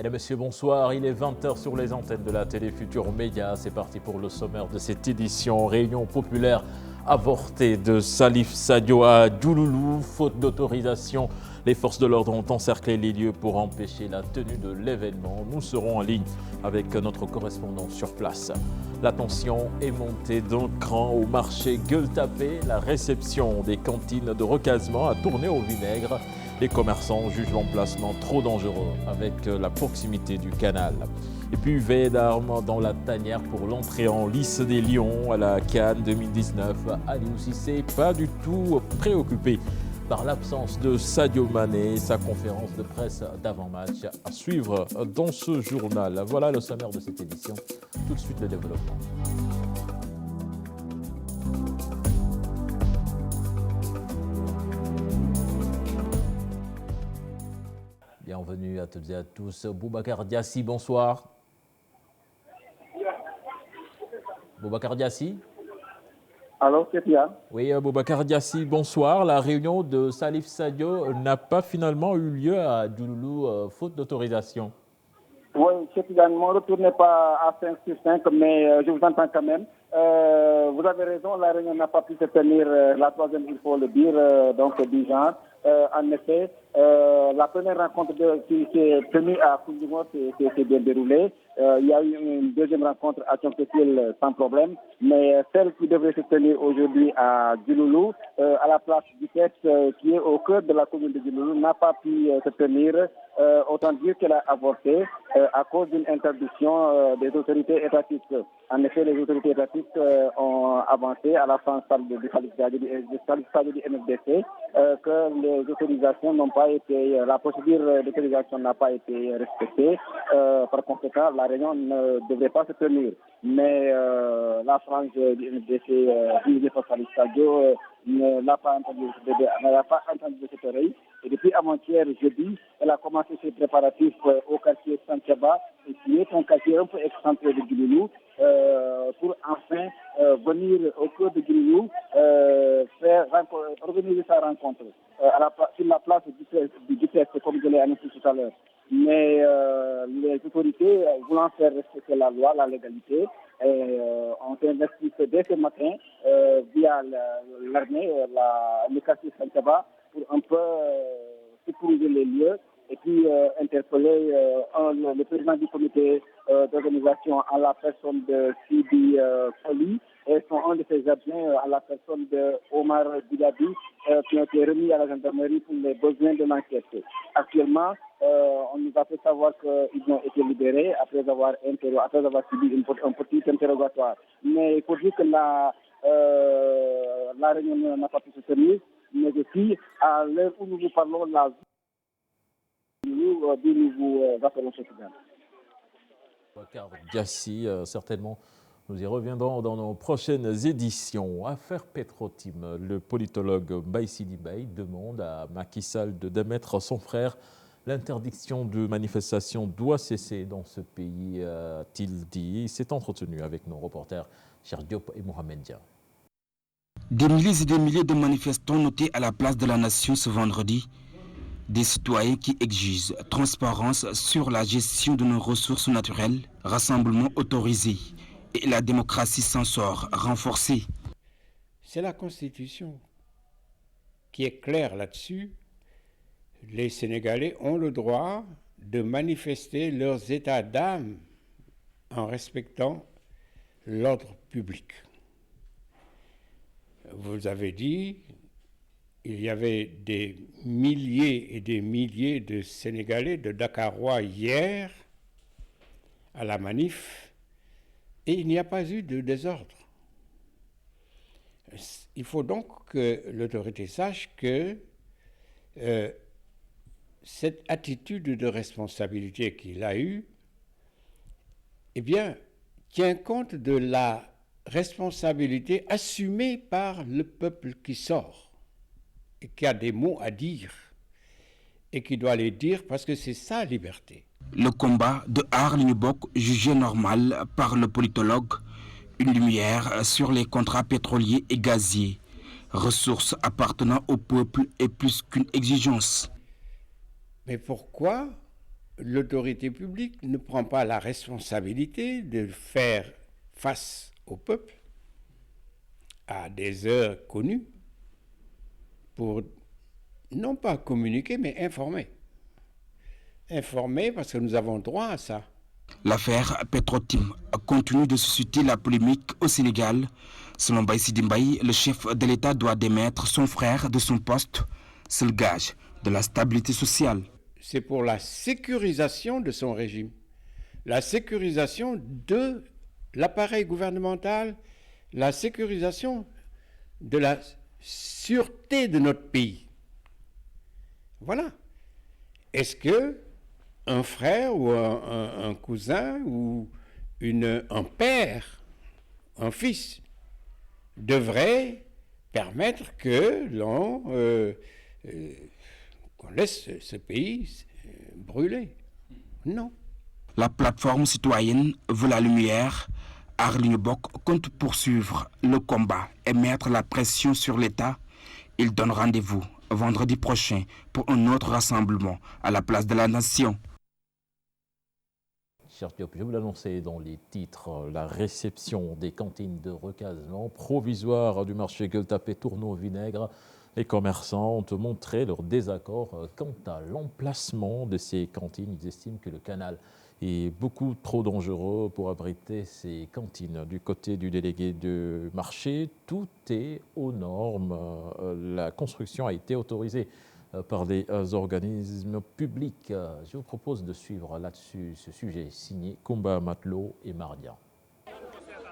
Mesdames, Messieurs, bonsoir. Il est 20h sur les antennes de la télé Futur Média. C'est parti pour le sommaire de cette édition. Réunion populaire avortée de Salif Sadio à Diouloulou. Faute d'autorisation, les forces de l'ordre ont encerclé les lieux pour empêcher la tenue de l'événement. Nous serons en ligne avec notre correspondant sur place. La tension est montée d'un cran au marché Gueule-Tapée. La réception des cantines de recasement a tourné au vinaigre. Les commerçants jugent l'emplacement trop dangereux avec la proximité du canal. Et puis veille d'armes dans la tanière pour l'entrée en lice des Lions à la CAN 2019. Aliou Cissé pas du tout préoccupé par l'absence de Sadio Mané. Sa conférence de presse d'avant-match à suivre dans ce journal. Voilà le sommaire de cette édition. Tout de suite le développement. Bienvenue à toutes et à tous. Boubacar Diassi, bonsoir. Boubacar Diassi. Alors, c'est bien. Oui, Boubacar Diassi, bonsoir. La réunion de Salif Sadio n'a pas finalement eu lieu à Diouloulou, faute d'autorisation. Oui, c'est bien. Mon retour n'est pas à 5 sur 5, mais je vous entends quand même. Vous avez raison, la réunion n'a pas pu se tenir, la troisième, il faut le dire, donc du genre. En effet, la première rencontre qui s'est tenue à Koundoumo s'est bien déroulée. Il y a eu une deuxième rencontre à Tchonketil sans problème, mais celle qui devrait se tenir aujourd'hui à Diouloulou, à la place du texte qui est au cœur de la commune de Diouloulou, n'a pas pu se tenir. Autant dire qu'elle a avorté à cause d'une interdiction des autorités étatiques. En effet, les autorités étatiques ont avancé à la fin du Salif Sadio du MFDC que les autorisations n'ont pas été, la procédure d'autorisation n'a pas été respectée. Par conséquent, la réunion ne devrait pas se tenir. Mais la frange du MFDC dirigée par Salif Sadio ne l'a pas entendu de cette oreille. Et depuis avant-hier, jeudi, elle a commencé ses préparatifs au quartier Santiaba, qui est un quartier un peu excentré de Diouloulou, pour enfin venir au cœur de Diouloulou, organiser sa rencontre sur la place du texte, comme je l'ai annoncé tout à l'heure. Mais les autorités, voulant faire respecter la loi, la légalité, ont investi dès ce matin via l'armée, le quartier Santiaba, pour un peu sécuriser les lieux et puis interpeller le président du comité d'organisation à la personne de Sidi Fali et un de ses adjoints à la personne de Omar Didabi qui ont été remis à la gendarmerie pour les besoins de l'enquête. Actuellement, on nous a fait savoir qu'ils ont été libérés après avoir subi un petit interrogatoire. Mais il faut dire que la réunion n'a pas pu se tenir, mais aussi à l'heure où nous vous parlons, nous appelons ce Soudan. Boubacar Diassi, certainement, nous y reviendrons dans nos prochaines éditions. Affaire Petro-Tim, le politologue Mbaye Sidi Mbaye demande à Macky Sall de démettre son frère. L'interdiction de manifestation doit cesser dans ce pays, a-t-il dit. Il s'est entretenu avec nos reporters Cheikh Diop et Mohamed Dia. Des milliers et des milliers de manifestants notés à la place de la Nation ce vendredi. Des citoyens qui exigent transparence sur la gestion de nos ressources naturelles, rassemblement autorisé et la démocratie sans sort renforcée. C'est la Constitution qui est claire là-dessus. Les Sénégalais ont le droit de manifester leurs états d'âme en respectant l'ordre public. Vous avez dit, il y avait des milliers et des milliers de Sénégalais, de Dakarois hier, à la manif, et il n'y a pas eu de désordre. Il faut donc que l'autorité sache que cette attitude de responsabilité qu'il a eue, eh bien, tient compte de la responsabilité assumée par le peuple qui sort et qui a des mots à dire et qui doit les dire parce que c'est sa liberté. Le combat de Arli Nubok, jugé normal par le politologue, une lumière sur les contrats pétroliers et gaziers, ressources appartenant au peuple est plus qu'une exigence. Mais pourquoi l'autorité publique ne prend pas la responsabilité de faire face au peuple à des heures connues pour non pas communiquer, mais informer. Informer parce que nous avons droit à ça. L'affaire Petro-Tim continue de susciter la polémique au Sénégal. Selon Baye Sidi Mbaye, le chef de l'État doit démettre son frère de son poste. C'est le gage de la stabilité sociale. C'est pour la sécurisation de son régime, la sécurisation de l'appareil gouvernemental, la sécurisation de la sûreté de notre pays. Voilà. Est-ce que un frère ou un cousin ou un père, un fils, devrait permettre que qu'on laisse ce pays brûler? Non. La plateforme citoyenne veut la lumière. Arline Bok compte poursuivre le combat et mettre la pression sur l'État. Il donne rendez-vous vendredi prochain pour un autre rassemblement à la place de la Nation. Cher Diop, je vous l'annonçais dans les titres, la réception des cantines de recasement provisoire du marché Gueule-Tapée tourne au vinaigre. Les commerçants ont montré leur désaccord quant à l'emplacement de ces cantines. Ils estiment que le canal est beaucoup trop dangereux pour abriter ces cantines. Du côté du délégué de marché, tout est aux normes. La construction a été autorisée par des organismes publics. Je vous propose de suivre là-dessus ce sujet signé Kumba Matlo et Mardia.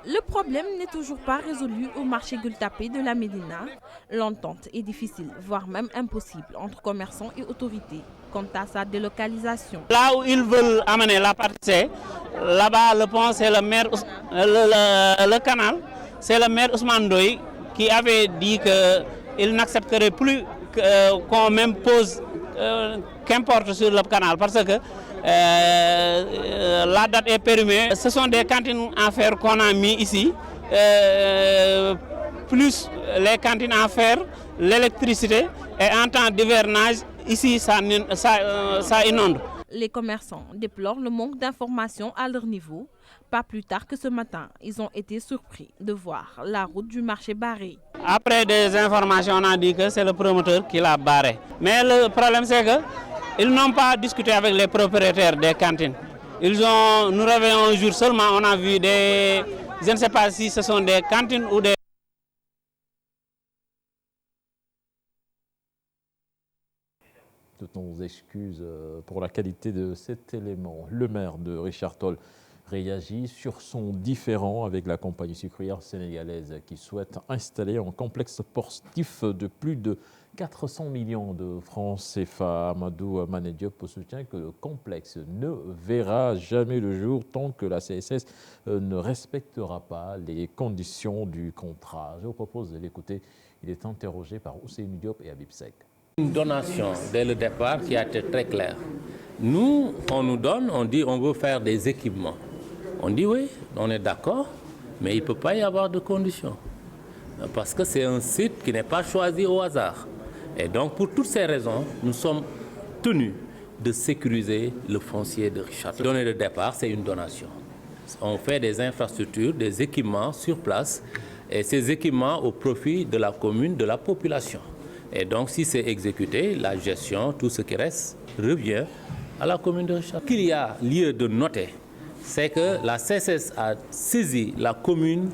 Le problème n'est toujours pas résolu au marché Gueule-Tapée de la Médina. L'entente est difficile, voire même impossible, entre commerçants et autorités quant à sa délocalisation. Là où ils veulent amener la partie C, là-bas le pont c'est le maire, le canal, c'est le maire Ousmane Doye qui avait dit qu'il n'accepterait plus qu'on m'impose qu'importe sur le canal parce que la date est périmée. Ce sont des cantines en fer qu'on a mis ici, plus les cantines en fer, l'électricité et en temps d'hivernage, ici ça inonde. Les commerçants déplorent le manque d'informations à leur niveau. Pas plus tard que ce matin, ils ont été surpris de voir la route du marché barrée. Après des informations, on a dit que c'est le promoteur qui l'a barré. Mais le problème c'est que ils n'ont pas discuté avec les propriétaires des cantines. Nous réveillons un jour seulement, on a vu des... Je ne sais pas si ce sont des cantines ou des... Toutes nos excuses pour la qualité de cet élément. Le maire de Richard Toll réagit sur son différend avec la compagnie sucrière sénégalaise qui souhaite installer un complexe sportif de plus de 400 millions de francs CFA. Amadou Mané Diop soutient que le complexe ne verra jamais le jour tant que la CSS ne respectera pas les conditions du contrat. Je vous propose de l'écouter. Il est interrogé par Ousseynou Diop et Habib Seck. Une donation dès le départ qui a été très claire. Nous, on nous donne, on dit on veut faire des équipements. On dit oui, on est d'accord, mais il ne peut pas y avoir de conditions. Parce que c'est un site qui n'est pas choisi au hasard. Et donc pour toutes ces raisons, nous sommes tenus de sécuriser le foncier de Richard. Donner le départ, c'est une donation. On fait des infrastructures, des équipements sur place, et ces équipements au profit de la commune, de la population. Et donc si c'est exécuté, la gestion, tout ce qui reste, revient à la commune de Richard. Ce qu'il y a lieu de noter, c'est que la CSS a saisi la commune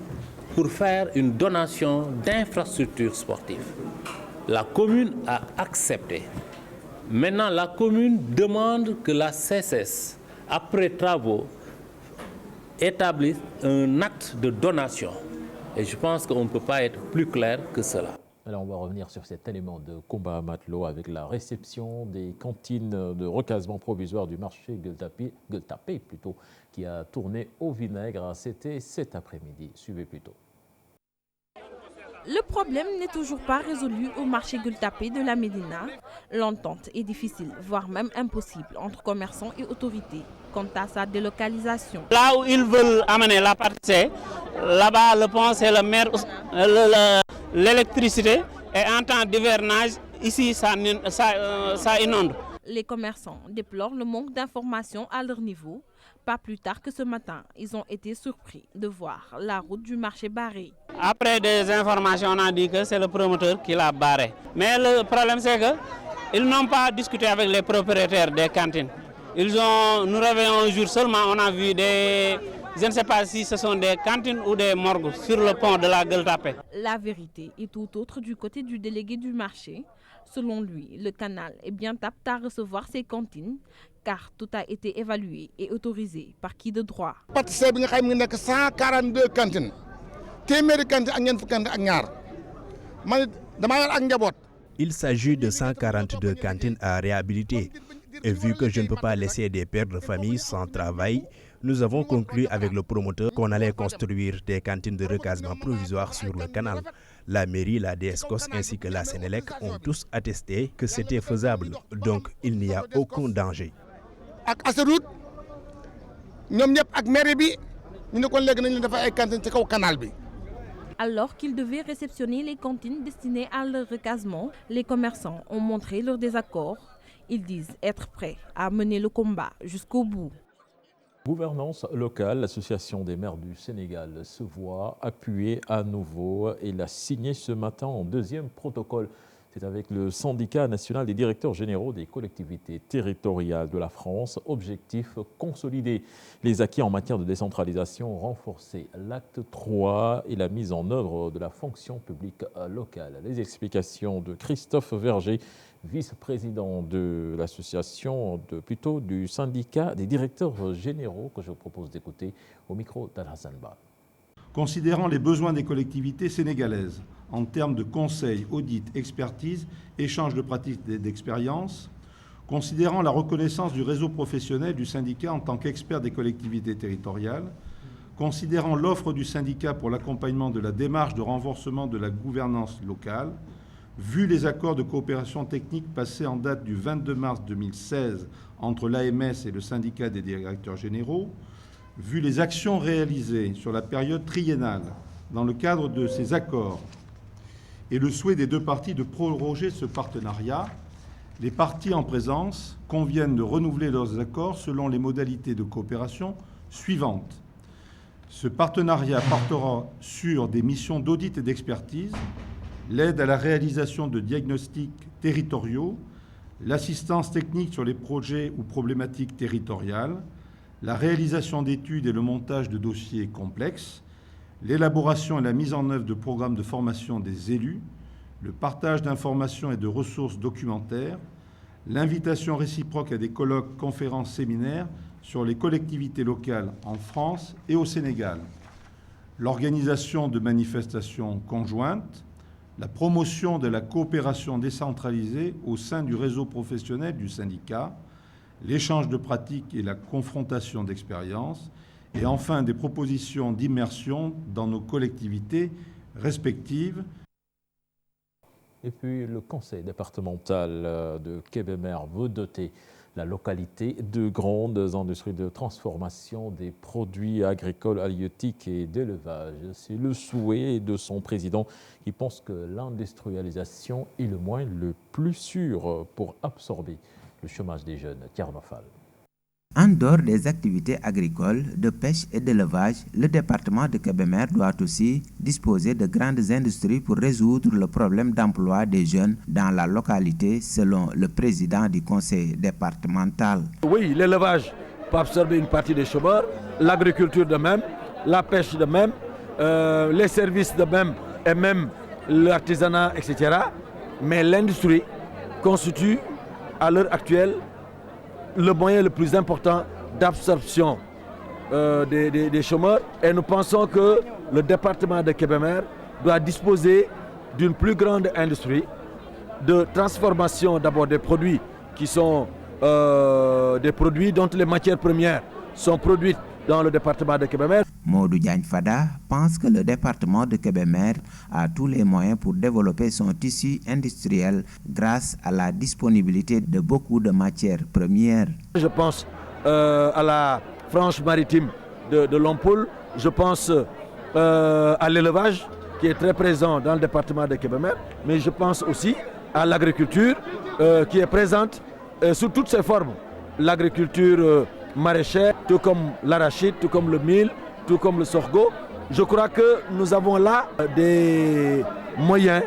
pour faire une donation d'infrastructures sportives. La commune a accepté. Maintenant, la commune demande que la CSS, après travaux, établisse un acte de donation. Et je pense qu'on ne peut pas être plus clair que cela. Alors on va revenir sur cet élément de combat à matelot avec la réception des cantines de recasement provisoire du marché Gueule-Tapée plutôt, qui a tourné au vinaigre. C'était cet après-midi. Suivez plutôt. Le problème n'est toujours pas résolu au marché Gueule-Tapée de la Médina. L'entente est difficile, voire même impossible, entre commerçants et autorités quant à sa délocalisation. Là où ils veulent amener la partie C, là-bas le pont c'est le maire, l'électricité et en temps d'hivernage, ici ça inonde. Les commerçants déplorent le manque d'informations à leur niveau. Pas plus tard que ce matin, ils ont été surpris de voir la route du marché barrée. Après des informations, on a dit que c'est le promoteur qui l'a barré. Mais le problème, c'est qu'ils n'ont pas discuté avec les propriétaires des cantines. Nous réveillons un jour seulement, on a vu je ne sais pas si ce sont des cantines ou des morgues sur le pont de la Gueule Tapée. La vérité est tout autre du côté du délégué du marché. Selon lui, le canal est bien apte à recevoir ces cantines car tout a été évalué et autorisé par qui de droit. 142 cantines. Il s'agit de 142 cantines à réhabiliter. Et vu que je ne peux pas laisser des pères de famille sans travail, nous avons conclu avec le promoteur qu'on allait construire des cantines de recasement provisoire sur le canal. La mairie, la DSCOS ainsi que la Sénélec ont tous attesté que c'était faisable. Donc il n'y a aucun danger. Alors qu'ils devaient réceptionner les cantines destinées à leur recasement, les commerçants ont montré leur désaccord. Ils disent être prêts à mener le combat jusqu'au bout. Gouvernance locale, l'Association des maires du Sénégal se voit appuyée à nouveau. Il a signé ce matin un deuxième protocole. C'est avec le syndicat national des directeurs généraux des collectivités territoriales de la France. Objectif, consolider les acquis en matière de décentralisation, renforcer l'acte 3 et la mise en œuvre de la fonction publique locale. Les explications de Christophe Verger, vice-président de l'association, plutôt du syndicat des directeurs généraux, que je vous propose d'écouter au micro d'Al-Hassan Ba. Considérant les besoins des collectivités sénégalaises en termes de conseils, audits, expertise, échange de pratiques et d'expériences, considérant la reconnaissance du réseau professionnel du syndicat en tant qu'expert des collectivités territoriales, considérant l'offre du syndicat pour l'accompagnement de la démarche de renforcement de la gouvernance locale, vu les accords de coopération technique passés en date du 22 mars 2016 entre l'AMS et le syndicat des directeurs généraux, vu les actions réalisées sur la période triennale dans le cadre de ces accords et le souhait des deux parties de proroger ce partenariat, les parties en présence conviennent de renouveler leurs accords selon les modalités de coopération suivantes. Ce partenariat portera sur des missions d'audit et d'expertise, l'aide à la réalisation de diagnostics territoriaux, l'assistance technique sur les projets ou problématiques territoriales, la réalisation d'études et le montage de dossiers complexes, l'élaboration et la mise en œuvre de programmes de formation des élus, le partage d'informations et de ressources documentaires, l'invitation réciproque à des colloques, conférences, séminaires sur les collectivités locales en France et au Sénégal, l'organisation de manifestations conjointes, la promotion de la coopération décentralisée au sein du réseau professionnel du syndicat, l'échange de pratiques et la confrontation d'expériences, et enfin des propositions d'immersion dans nos collectivités respectives. Et puis le conseil départemental de Kébémer veut doter la localité de grandes industries de transformation des produits agricoles, halieutiques et d'élevage. C'est le souhait de son président qui pense que l'industrialisation est le moyen le plus sûr pour absorber le chômage des jeunes. Tierno-Fall. En dehors des activités agricoles, de pêche et d'élevage, le département de Kébémer doit aussi disposer de grandes industries pour résoudre le problème d'emploi des jeunes dans la localité, selon le président du conseil départemental. Oui, l'élevage peut absorber une partie des chômeurs, l'agriculture de même, la pêche de même, les services de même et même l'artisanat, etc. Mais l'industrie constitue à l'heure actuelle le moyen le plus important d'absorption des chômeurs, et nous pensons que le département de Kébémer doit disposer d'une plus grande industrie de transformation d'abord des produits qui sont des produits dont les matières premières sont produites dans le département de Kébémer. Modou Diagne Fada pense que le département de Kébémer a tous les moyens pour développer son tissu industriel grâce à la disponibilité de beaucoup de matières premières. Je pense à la frange maritime de Lompoul, je pense à l'élevage qui est très présent dans le département de Kébémer, mais je pense aussi à l'agriculture qui est présente sous toutes ses formes. L'agriculture maraîchère, tout comme l'arachide, tout comme le mil, tout comme le sorgho. Je crois que nous avons là des moyens,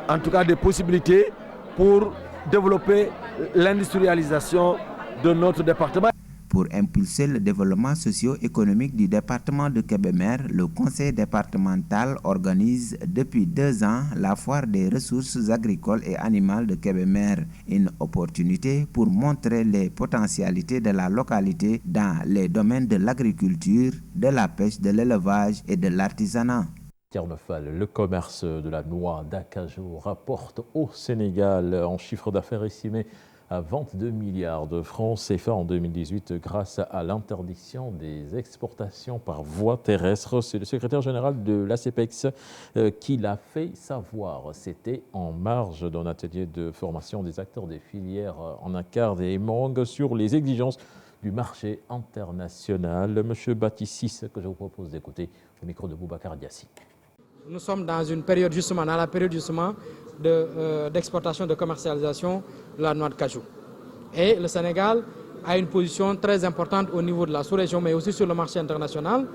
en tout cas des possibilités pour développer l'industrialisation de notre département. Pour impulser le développement socio-économique du département de Kébémer, le conseil départemental organise depuis 2 ans la foire des ressources agricoles et animales de Kébémer, une opportunité pour montrer les potentialités de la localité dans les domaines de l'agriculture, de la pêche, de l'élevage et de l'artisanat. Le commerce de la noix d'acajou rapporte au Sénégal en chiffre d'affaires estimé à 22 milliards de francs CFA en 2018 grâce à l'interdiction des exportations par voie terrestre. C'est le secrétaire général de l'ACPEX qui l'a fait savoir. C'était en marge d'un atelier de formation des acteurs des filières en Akarde et mangue sur les exigences du marché international. Monsieur Batissis, que je vous propose d'écouter au micro de Boubacar Diassi. Nous sommes dans une période justement, dans la période justement d'exportation, de commercialisation de la noix de cajou. Et le Sénégal a une position très importante au niveau de la sous-région, mais aussi sur le marché international.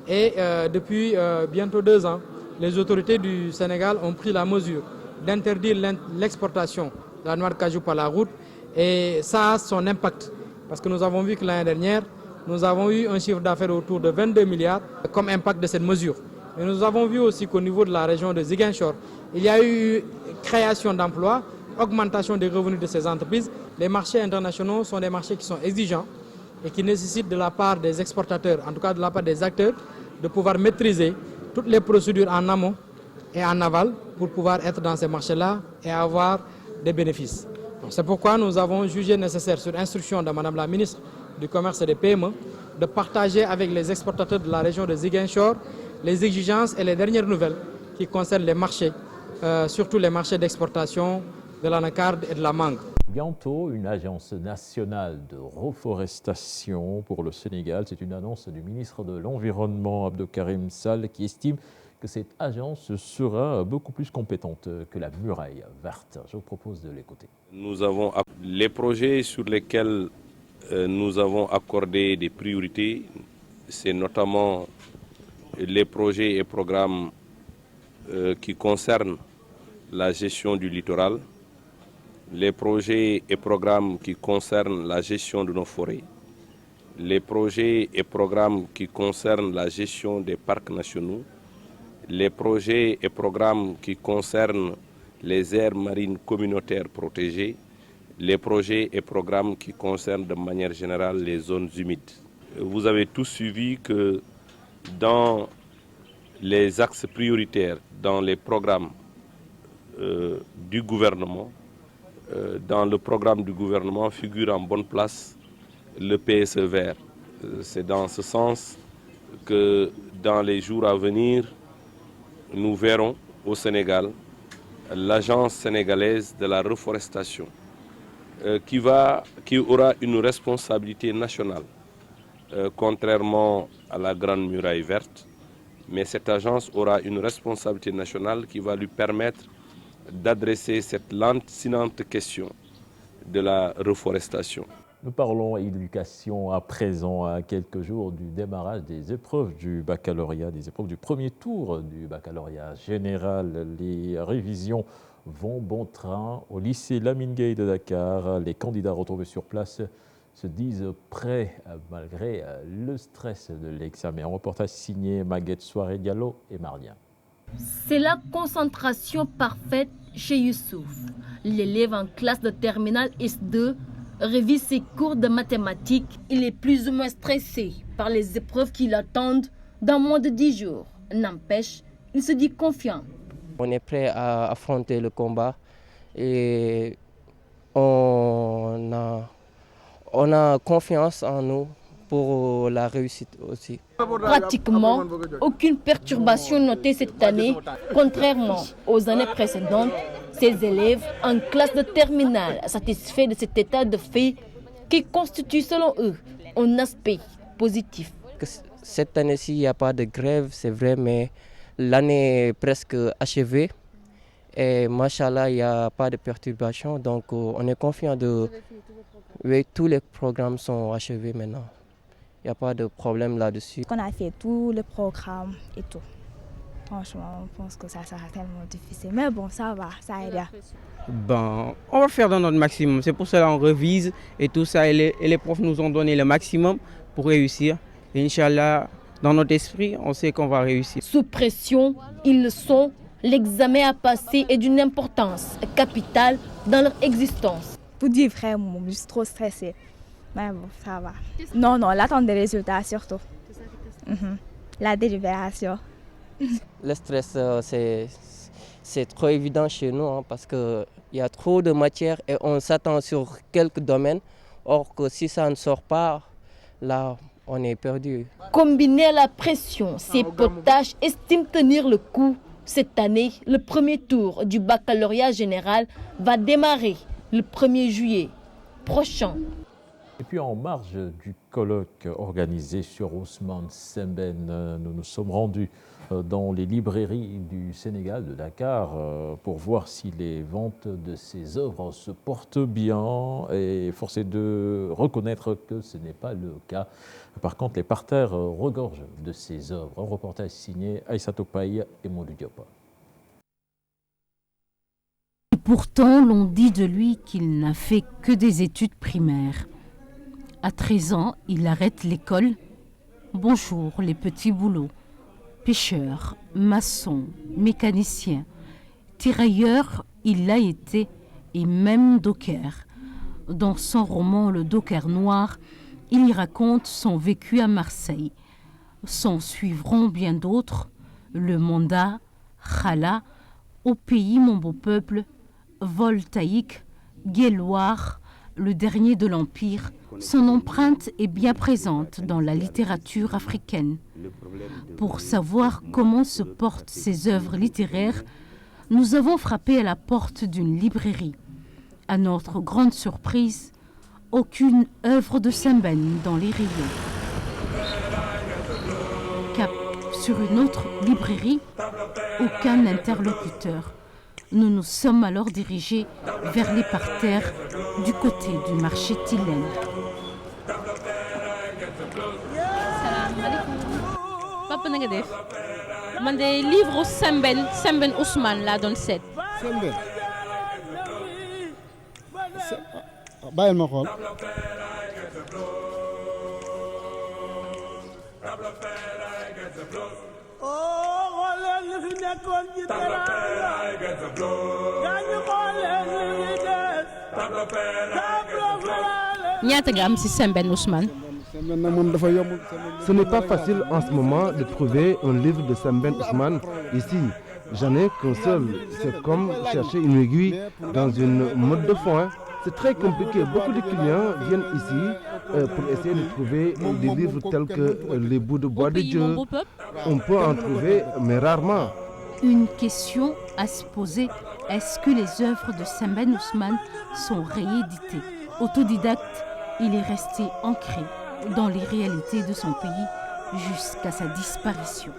Et depuis bientôt 2 ans, les autorités du Sénégal ont pris la mesure d'interdire l'exportation de la noix de cajou par la route. Et ça a son impact, parce que nous avons vu que l'année dernière, nous avons eu un chiffre d'affaires autour de 22 milliards comme impact de cette mesure. Et nous avons vu aussi qu'au niveau de la région de Ziguinchor, il y a eu création d'emplois, augmentation des revenus de ces entreprises. Les marchés internationaux sont des marchés qui sont exigeants et qui nécessitent de la part des exportateurs, en tout cas de la part des acteurs, de pouvoir maîtriser toutes les procédures en amont et en aval pour pouvoir être dans ces marchés-là et avoir des bénéfices. C'est pourquoi nous avons jugé nécessaire, sur instruction de Madame la ministre du Commerce et des PME, de partager avec les exportateurs de la région de Ziguinchor les exigences et les dernières nouvelles qui concernent les marchés, surtout les marchés d'exportation de l'anacarde et de la mangue. Bientôt, une agence nationale de reforestation pour le Sénégal. C'est une annonce du ministre de l'Environnement, Abdoukarim Sall, qui estime que cette agence sera beaucoup plus compétente que la muraille verte. Je vous propose de l'écouter. Nous avons les projets sur lesquels nous avons accordé des priorités, c'est notamment les projets et programmes qui concernent la gestion du littoral, les projets et programmes qui concernent la gestion de nos forêts, les projets et programmes qui concernent la gestion des parcs nationaux, les projets et programmes qui concernent les aires marines communautaires protégées, les projets et programmes qui concernent de manière générale les zones humides. Vous avez tous suivi que dans les axes prioritaires, dans les programmes du gouvernement, dans le programme du gouvernement figure en bonne place le PSE vert. C'est dans ce sens que dans les jours à venir, nous verrons au Sénégal l'agence sénégalaise de la reforestation qui aura une responsabilité nationale, contrairement à la Grande Muraille Verte. Mais cette agence aura une responsabilité nationale qui va lui permettre d'adresser cette lancinante question de la reforestation. Nous parlons éducation à présent, à quelques jours du démarrage des épreuves du baccalauréat, des épreuves du premier tour du baccalauréat général. Les révisions vont bon train au lycée Lamine Gueye de Dakar. Les candidats retrouvés sur place se disent prêts malgré le stress de l'examen. Un reportage signé Maguette Soiré Diallo et Marien. C'est la concentration parfaite chez Youssouf. L'élève en classe de terminale S2 révise ses cours de mathématiques. Il est plus ou moins stressé par les épreuves qui l'attendent dans moins de 10 jours. N'empêche, il se dit confiant. On est prêt à affronter le combat et on a confiance en nous pour la réussite aussi. Pratiquement aucune perturbation notée cette année, contrairement aux années précédentes. Ces élèves en classe de terminale satisfaits de cet état de fait qui constitue selon eux un aspect positif. Cette année-ci, il n'y a pas de grève, c'est vrai, mais l'année est presque achevée Et machallah, il n'y a pas de perturbation. Donc on est confiant de... Oui, tous les programmes sont achevés maintenant. Il n'y a pas de problème là-dessus. On a fait tous les programmes et tout. Franchement, on pense que ça sera tellement difficile. Mais bon, ça va, ça ira. Ben, on va faire dans notre maximum. C'est pour cela qu'on revise et tout ça. Et les profs nous ont donné le maximum pour réussir. Et Inch'Allah, dans notre esprit, on sait qu'on va réussir. Sous pression, ils le sont. L'examen à passer est d'une importance capitale dans leur existence. Pour dire vrai, je suis trop stressée. Mais bon, ça va. Non, l'attente des résultats surtout. La délibération. Le stress, c'est trop évident chez nous hein, parce qu'il y a trop de matières et on s'attend sur quelques domaines. Or que si ça ne sort pas, là, on est perdu. Combiné à la pression, ces potages estiment tenir le coup. Cette année, le premier tour du baccalauréat général va démarrer le 1er juillet prochain. Et puis en marge du colloque organisé sur Ousmane Sembène, nous nous sommes rendus dans les librairies du Sénégal, de Dakar, pour voir si les ventes de ces œuvres se portent bien. Et force est de reconnaître que ce n'est pas le cas. Par contre, les parterres regorgent de ces œuvres. Un reportage signé Aïssatou Paye et Modou Diop. Et pourtant, l'on dit de lui qu'il n'a fait que des études primaires. À 13 ans, il arrête l'école. Bonjour les petits boulots. Pêcheur, maçon, mécanicien, tirailleur, il l'a été, et même docker. Dans son roman Le Docker Noir, il y raconte son vécu à Marseille. S'en suivront bien d'autres, Le Mandat, Khala, Au pays mon beau peuple, Voltaïque, Guéloir, Le dernier de l'Empire. Son empreinte est bien présente dans la littérature africaine. Pour savoir comment se portent ces œuvres littéraires, nous avons frappé à la porte d'une librairie. À notre grande surprise, aucune œuvre de Sembène dans les rayons. Cap sur une autre librairie, aucun interlocuteur. Nous nous sommes alors dirigés vers les parterres du côté du marché Tilène. Papa na nga def man de livre Sembène Ousmane laa doon seet. Sembène bàyyil ma xool. ñaata nga am ci Sembène Ousmane. Ce n'est pas facile en ce moment de trouver un livre de Sembène Ousmane ici. J'en ai qu'un seul. C'est comme chercher une aiguille dans une mode de foin. C'est très compliqué. Beaucoup de clients viennent ici pour essayer de trouver des livres tels que Les bouts de bois de Dieu. On peut en trouver, mais rarement. Une question à se poser, est-ce que les œuvres de Sembène Ousmane sont rééditées? Autodidacte, il est resté ancré dans les réalités de son pays jusqu'à sa disparition.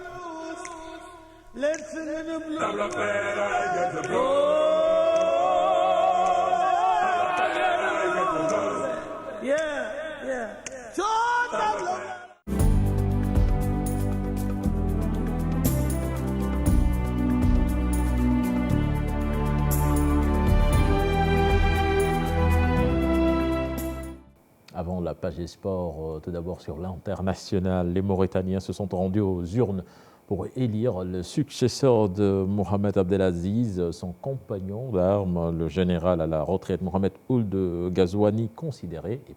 Avant la page des sports, tout d'abord sur l'international, les Mauritaniens se sont rendus aux urnes pour élire le successeur de Mohamed Abdelaziz, son compagnon d'armes, le général à la retraite Mohamed Ould Ghazouani,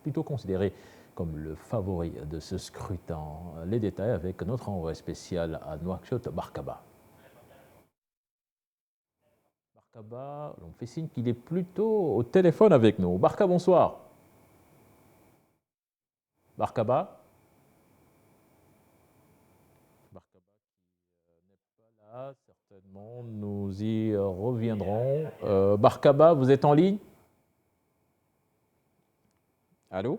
plutôt considéré comme le favori de ce scrutin. Les détails avec notre envoyé spécial à Nouakchott, Barkaba. Barkaba, on fait signe qu'il est plutôt au téléphone avec nous. Barka, bonsoir. Barkaba. Barkaba qui n'est pas là, certainement, nous y reviendrons. Barkaba, vous êtes en ligne? Allô?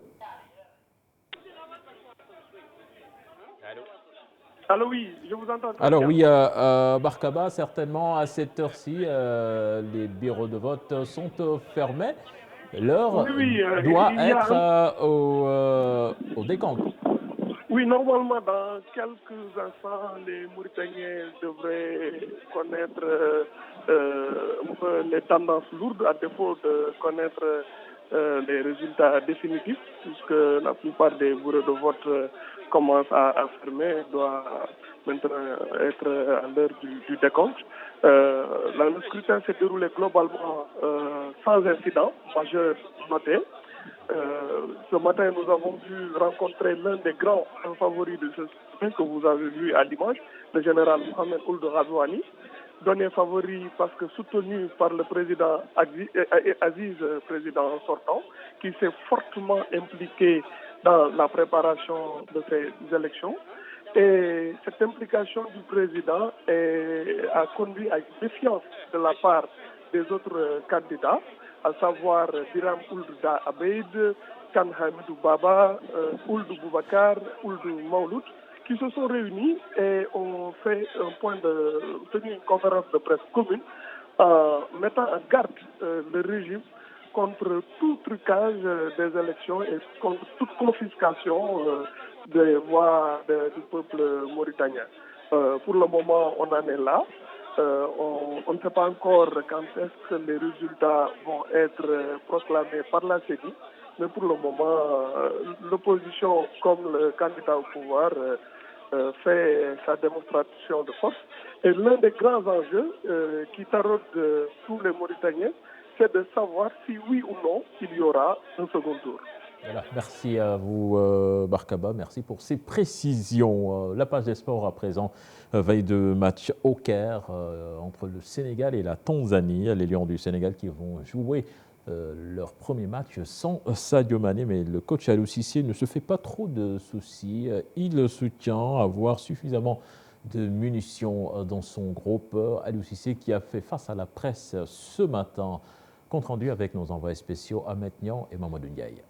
Alors oui, je vous entends. Alors oui, Barkaba, certainement à cette heure-ci, les bureaux de vote sont fermés. L'heure doit être au décompte. Oui, normalement, dans quelques instants, les Mauritaniens devraient connaître les tendances lourdes, à défaut de connaître les résultats définitifs, puisque la plupart des bureaux de vote commencent à fermer, doit maintenant être à l'heure du décompte. Le scrutin s'est déroulé globalement sans incident majeur noté. Ce matin, nous avons pu rencontrer l'un des grands favoris de ce scrutin que vous avez vu à l'image, le général Mohamed Ould Ghazouani, donné favori parce que soutenu par le président Aziz, président sortant, qui s'est fortement impliqué dans la préparation de ces élections. Et cette implication du président a conduit à une défiance de la part des autres candidats, à savoir Biram Ould Abeid, Khan Hamidou Baba, Ould Boubacar, Ould Mauloud, qui se sont réunis et ont fait tenu une conférence de presse commune en mettant en garde le régime contre tout trucage des élections et contre toute confiscation des voix du peuple mauritanien. Pour le moment, on en est là. On ne sait pas encore quand est-ce que les résultats vont être proclamés par la CENI, mais pour le moment, l'opposition, comme le candidat au pouvoir, fait sa démonstration de force. Et l'un des grands enjeux qui taraudent tous les Mauritaniens, c'est de savoir si oui ou non il y aura un second tour. Voilà, merci à vous Barkaba, merci pour ces précisions. La page des sports à présent, veille de match au Caire entre le Sénégal et la Tanzanie. Les Lions du Sénégal qui vont jouer leur premier match sans Sadio Mané, mais le coach Aliou Cissé ne se fait pas trop de soucis. Il soutient avoir suffisamment de munitions dans son groupe. Aliou Cissé qui a fait face à la presse ce matin. Compte rendu avec nos envoyés spéciaux Ahmed Niang et Mamadou Ndiaye.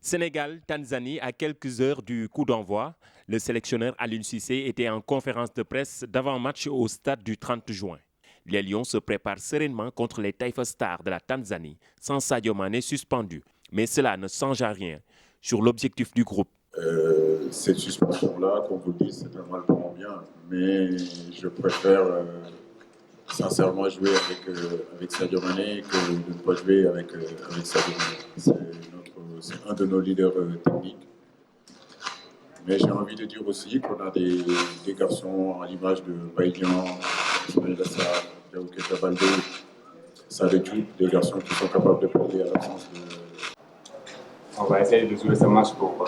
Sénégal-Tanzanie, à quelques heures du coup d'envoi, le sélectionneur Aliou Cissé était en conférence de presse d'avant-match au stade du 30 juin. Les Lions se préparent sereinement contre les Taifa Stars de la Tanzanie, sans Sadio Mané suspendu. Mais cela ne change rien sur l'objectif du groupe. Cette suspension-là, comme vous le dites, c'est un mal pour mon bien. Mais je préfère sincèrement jouer avec Sadio Mané que de ne pas jouer avec Sadio Mané. C'est un de nos leaders techniques. Mais j'ai envie de dire aussi qu'on a des garçons à l'image de Baïdian, Ismaïla Sarr, Yaouketa Baldé, Saledjou, des garçons qui sont capables de parler à l'absence de... On va essayer de jouer ce match pour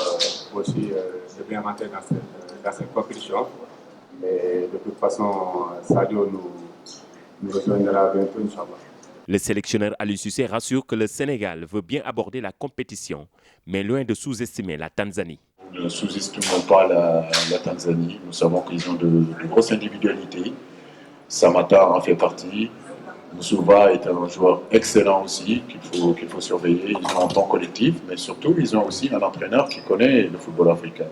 aussi de bien rentrer dans cette compétition. Mais de toute façon, Sadio nous rejoindra bientôt, Inch'Allah. Le sélectionneur Aliou Cissé rassure que le Sénégal veut bien aborder la compétition, mais loin de sous-estimer la Tanzanie. Nous ne sous-estimons pas la Tanzanie. Nous savons qu'ils ont de grosses individualités. Samatar en fait partie. Moussouba est un joueur excellent aussi qu'il faut surveiller. Ils ont un bon collectif, mais surtout ils ont aussi un entraîneur qui connaît le football africain,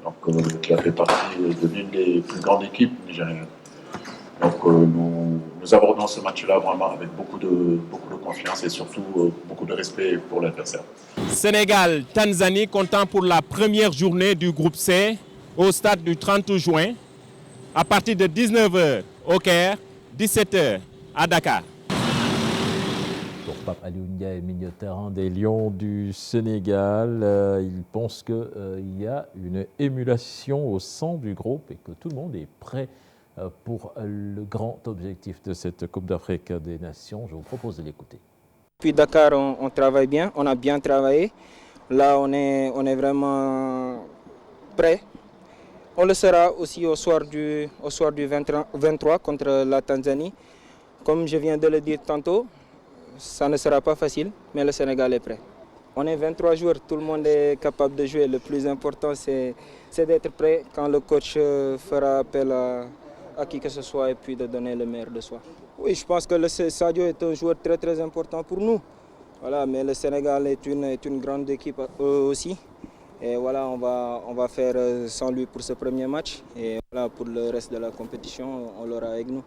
donc qui a fait partie de l'une des plus grandes équipes nigériennes. Donc nous abordons ce match-là vraiment avec beaucoup de confiance et surtout beaucoup de respect pour l'adversaire. Sénégal-Tanzanie comptant pour la première journée du groupe C au stade du 30 juin à partir de 19h au Caire, 17h à Dakar. Pour Pape Aliou Ndiaye, milieu de terrain des Lions du Sénégal, il pense qu'il y a une émulation au sein du groupe et que tout le monde est prêt pour le grand objectif de cette Coupe d'Afrique des Nations. Je vous propose de l'écouter. Depuis Dakar, on travaille bien, on a bien travaillé. Là, on est vraiment prêt. On le sera aussi au soir du 23 contre la Tanzanie. Comme je viens de le dire tantôt, ça ne sera pas facile, mais le Sénégal est prêt. On est 23 joueurs, tout le monde est capable de jouer. Le plus important, c'est d'être prêt quand le coach fera appel à qui que ce soit et puis de donner le meilleur de soi. Oui, je pense que le Sadio est un joueur très très important pour nous. Voilà, mais le Sénégal est une grande équipe aussi. Et voilà, on va faire sans lui pour ce premier match. Et voilà, pour le reste de la compétition, on l'aura avec nous.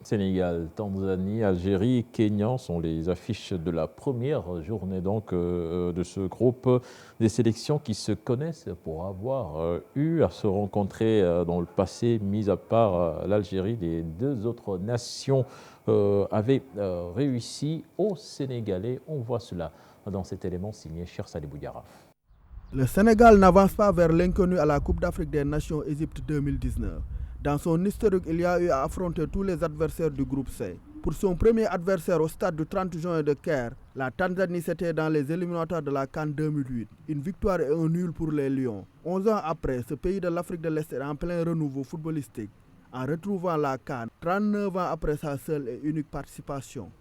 Sénégal, Tanzanie, Algérie, Kenya sont les affiches de la première journée donc, de ce groupe des sélections qui se connaissent pour avoir eu à se rencontrer dans le passé, mis à part l'Algérie. Les deux autres nations avaient réussi aux Sénégalais. On voit cela dans cet élément signé Cher Salibou Yaraf. Le Sénégal n'avance pas vers l'inconnu à la Coupe d'Afrique des Nations Égypte 2019. Dans son historique, il y a eu à affronter tous les adversaires du groupe C. Pour son premier adversaire au stade du 30 juin de Caire, la Tanzanie c'était dans les éliminatoires de la CAN 2008. Une victoire et un nul pour les Lions. 11 ans après, ce pays de l'Afrique de l'Est est en plein renouveau footballistique. En retrouvant la CAN, 39 ans après sa seule et unique participation.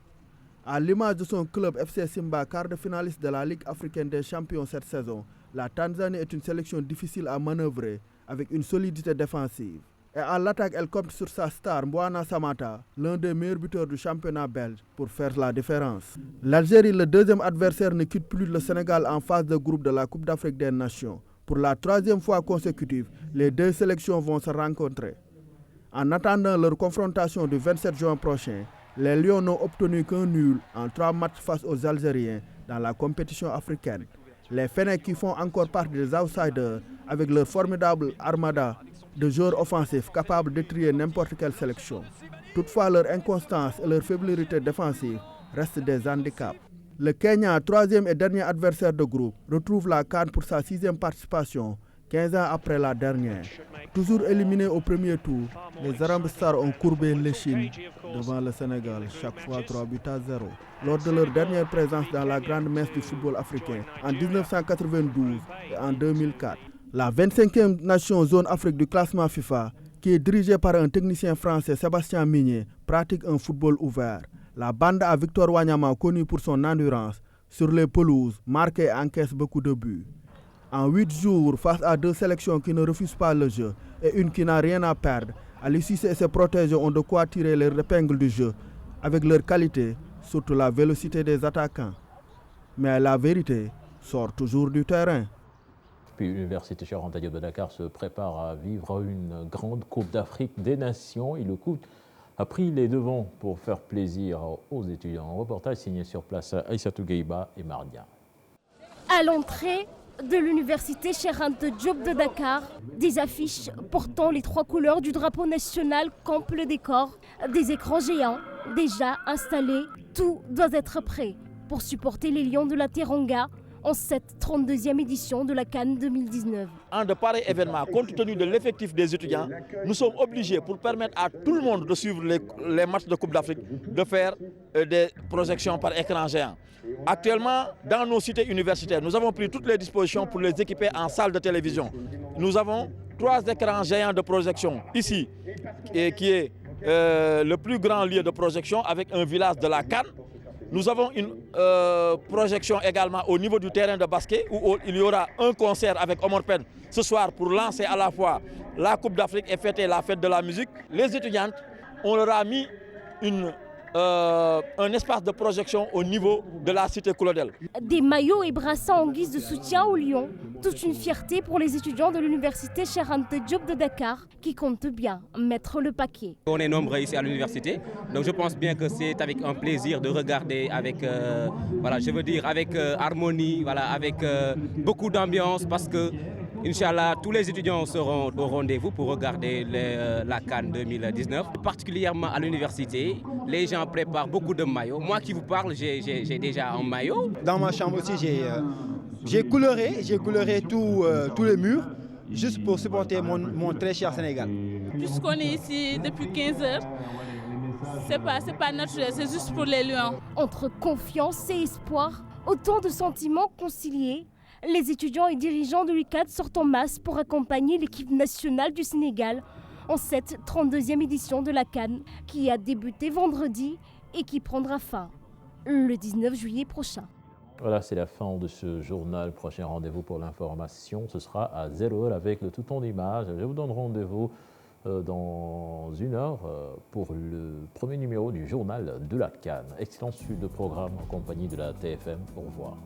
À l'image de son club FC Simba, quart de finaliste de la Ligue africaine des champions cette saison, la Tanzanie est une sélection difficile à manœuvrer avec une solidité défensive. Et à l'attaque, elle compte sur sa star Mbwana Samata, l'un des meilleurs buteurs du championnat belge, pour faire la différence. L'Algérie, le deuxième adversaire, ne quitte plus le Sénégal en phase de groupe de la Coupe d'Afrique des Nations. Pour la troisième fois consécutive, les deux sélections vont se rencontrer. En attendant leur confrontation du 27 juin prochain, les Lions n'ont obtenu qu'un nul en 3 matchs face aux Algériens dans la compétition africaine. Les Fennecs qui font encore partie des outsiders avec leur formidable armada de joueurs offensifs capables de trier n'importe quelle sélection. Toutefois, leur inconstance et leur fébrilité défensive restent des handicaps. Le Kenya, troisième et dernier adversaire de groupe, retrouve la CAN pour sa 6e participation, 15 ans après la dernière. Toujours éliminés au premier tour, les Arabes Stars ont courbé l'échine devant le Sénégal, chaque fois 3 buts à 0. Lors de leur dernière présence dans la grande messe du football africain, en 1992 et en 2004. La 25e nation zone Afrique du classement FIFA, qui est dirigée par un technicien français, Sébastien Migné, pratique un football ouvert. La bande à Victor Wanyama, connue pour son endurance, sur les pelouses, marque et encaisse beaucoup de buts. En 8 jours, face à 2 sélections qui ne refusent pas le jeu et une qui n'a rien à perdre, Aliou Cissé et ses protégés ont de quoi tirer leur épingle du jeu, avec leur qualité, surtout la vélocité des attaquants. Mais la vérité sort toujours du terrain. Puis l'Université Cheikh Anta Diop de Dakar se prépare à vivre une grande Coupe d'Afrique des Nations. Et le coup a pris les devants pour faire plaisir aux étudiants. Un reportage signé sur place Aïssatou Gueiba et Mardia. À l'entrée de l'Université Cheikh Anta Diop de Dakar, des affiches portant les 3 couleurs du drapeau national campent le décor. Des écrans géants déjà installés. Tout doit être prêt pour supporter les Lions de la Teranga en cette 32e édition de la CAN 2019. En de pareils événements, compte tenu de l'effectif des étudiants, nous sommes obligés, pour permettre à tout le monde de suivre les matchs de Coupe d'Afrique, de faire des projections par écran géant. Actuellement, dans nos cités universitaires, nous avons pris toutes les dispositions pour les équiper en salle de télévision. Nous avons 3 écrans géants de projection ici, qui est le plus grand lieu de projection avec un village de la CAN. Nous avons une projection également au niveau du terrain de basket où il y aura un concert avec Omar Pène ce soir pour lancer à la fois la Coupe d'Afrique et fêter la fête de la musique. Les étudiantes, on leur a mis un espace de projection au niveau de la cité Claudel. Des maillots et brassards en guise de soutien aux Lions, toute une fierté pour les étudiants de l'Université Cheikh Anta Diop de Dakar qui comptent bien mettre le paquet. On est nombreux ici à l'université, donc je pense bien que c'est avec un plaisir de regarder avec, avec harmonie, avec beaucoup d'ambiance parce que Inch'Allah, tous les étudiants seront au rendez-vous pour regarder la CAN 2019. Particulièrement à l'université, les gens préparent beaucoup de maillots. Moi qui vous parle, j'ai déjà un maillot. Dans ma chambre aussi, j'ai coloré tous les murs juste pour supporter mon très cher Sénégal. Puisqu'on est ici depuis 15 heures, c'est pas naturel, c'est juste pour les Lions. Entre confiance et espoir, autant de sentiments conciliés. Les étudiants et dirigeants de l'UCAD sortent en masse pour accompagner l'équipe nationale du Sénégal en cette 32e édition de la CAN qui a débuté vendredi et qui prendra fin le 19 juillet prochain. Voilà, c'est la fin de ce journal. Prochain rendez-vous pour l'information, ce sera à 0h avec le tout en images. Je vous donne rendez-vous dans 1 heure pour le premier numéro du journal de la CAN. Excellente suite de programme en compagnie de la TFM. Au revoir.